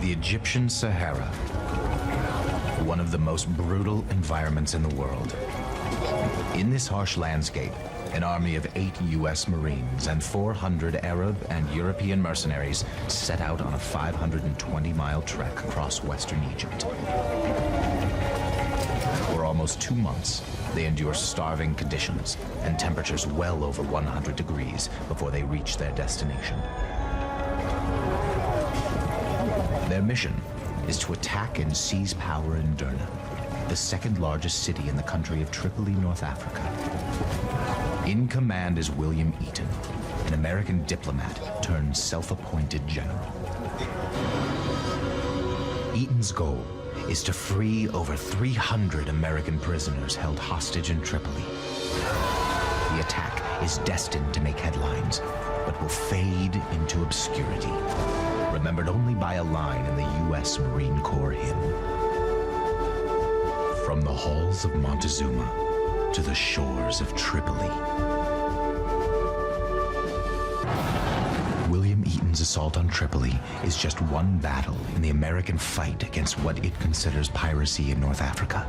The Egyptian Sahara, one of the most brutal environments in the world. In this harsh landscape, an army of 8 U.S. Marines and 400 Arab and European mercenaries set out on a 520-mile trek across western Egypt. For almost 2 months, they endure starving conditions and temperatures well over 100 degrees before they reach their destination. Their mission is to attack and seize power in Derna, the second largest city in the country of Tripoli, North Africa. In command is William Eaton, an American diplomat turned self-appointed general. Eaton's goal is to free over 300 American prisoners held hostage in Tripoli. The attack is destined to make headlines, but will fade into obscurity, remembered only by a line in the U.S. Marine Corps hymn. From the halls of Montezuma to the shores of Tripoli. William Eaton's assault on Tripoli is just one battle in the American fight against what it considers piracy in North Africa,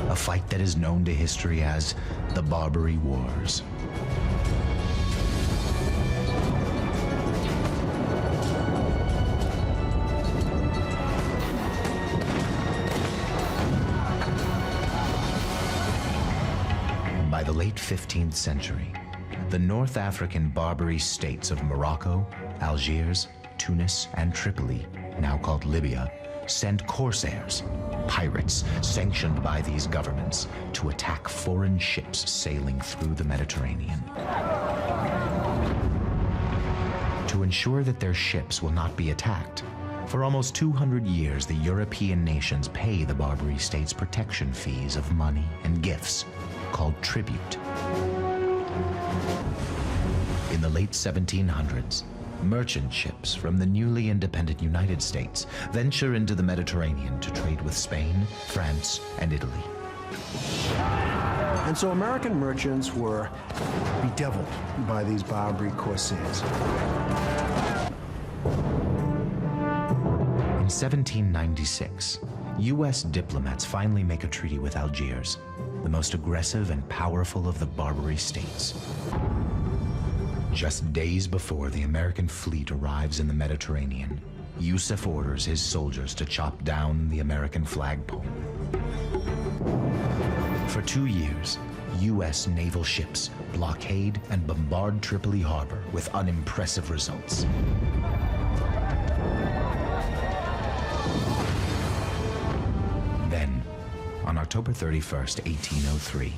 a fight that is known to history as the Barbary Wars. By the late 15th century, the North African Barbary States of Morocco, Algiers, Tunis, and Tripoli, now called Libya, sent corsairs, pirates sanctioned by these governments, to attack foreign ships sailing through the Mediterranean. To ensure that their ships will not be attacked, for almost 200 years, the European nations pay the Barbary States protection fees of money and gifts, called tribute. In the late 1700s, merchant ships from the newly independent United States venture into the Mediterranean to trade with Spain, France, and Italy. And so American merchants were bedeviled by these Barbary corsairs. In 1796, U.S. diplomats finally make a treaty with Algiers, the most aggressive and powerful of the Barbary States. Just days before the American fleet arrives in the Mediterranean, Yusuf orders his soldiers to chop down the American flagpole. For 2 years, U.S. naval ships blockade and bombard Tripoli harbor with unimpressive results. Then, on October 31st, 1803,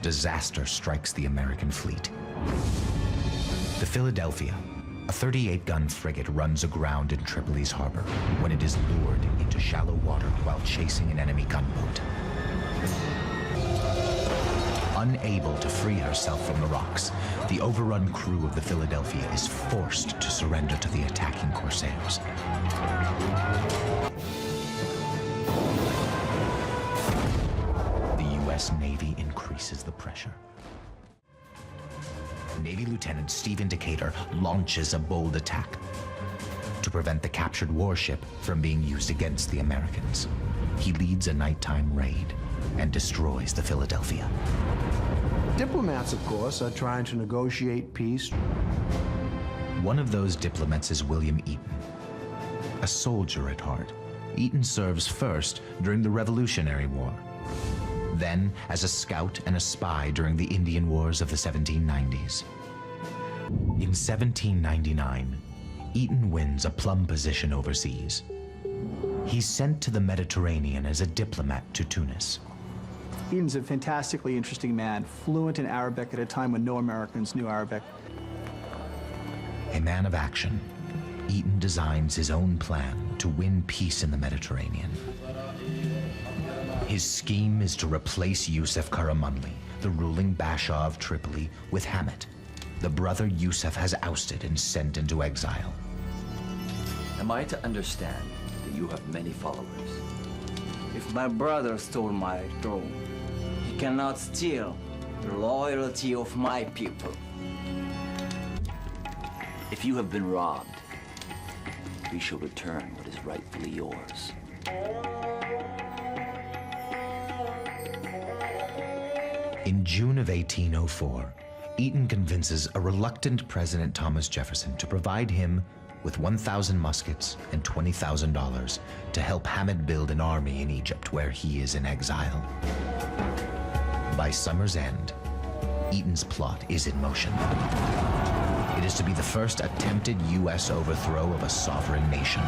disaster strikes the American fleet. The Philadelphia, a 38-gun frigate, runs aground in Tripoli's harbor when it is lured into shallow water while chasing an enemy gunboat. Unable to free herself from the rocks, the overrun crew of the Philadelphia is forced to surrender to the attacking corsairs. The U.S. Navy increases the pressure. Navy Lieutenant Stephen Decatur launches a bold attack to prevent the captured warship from being used against the Americans. He leads a nighttime raid and destroys the Philadelphia. Diplomats, of course, are trying to negotiate peace. One of those diplomats is William Eaton. A soldier at heart, Eaton serves first during the Revolutionary War, then as a scout and a spy during the Indian Wars of the 1790s. In 1799, Eaton wins a plum position overseas. He's sent to the Mediterranean as a diplomat to Tunis. Eaton's a fantastically interesting man, fluent in Arabic at a time when no Americans knew Arabic. A man of action, Eaton designs his own plan to win peace in the Mediterranean. His scheme is to replace Yusuf Karamanli, the ruling Bashaw of Tripoli, with Hamid, the brother Yusuf has ousted and sent into exile. Am I to understand that you have many followers? If my brother stole my throne, he cannot steal the loyalty of my people. If you have been robbed, we shall return what is rightfully yours. In June of 1804, Eaton convinces a reluctant President Thomas Jefferson to provide him with 1,000 muskets and $20,000 to help Hamid build an army in Egypt where he is in exile. By summer's end, Eaton's plot is in motion. It is to be the first attempted U.S. overthrow of a sovereign nation.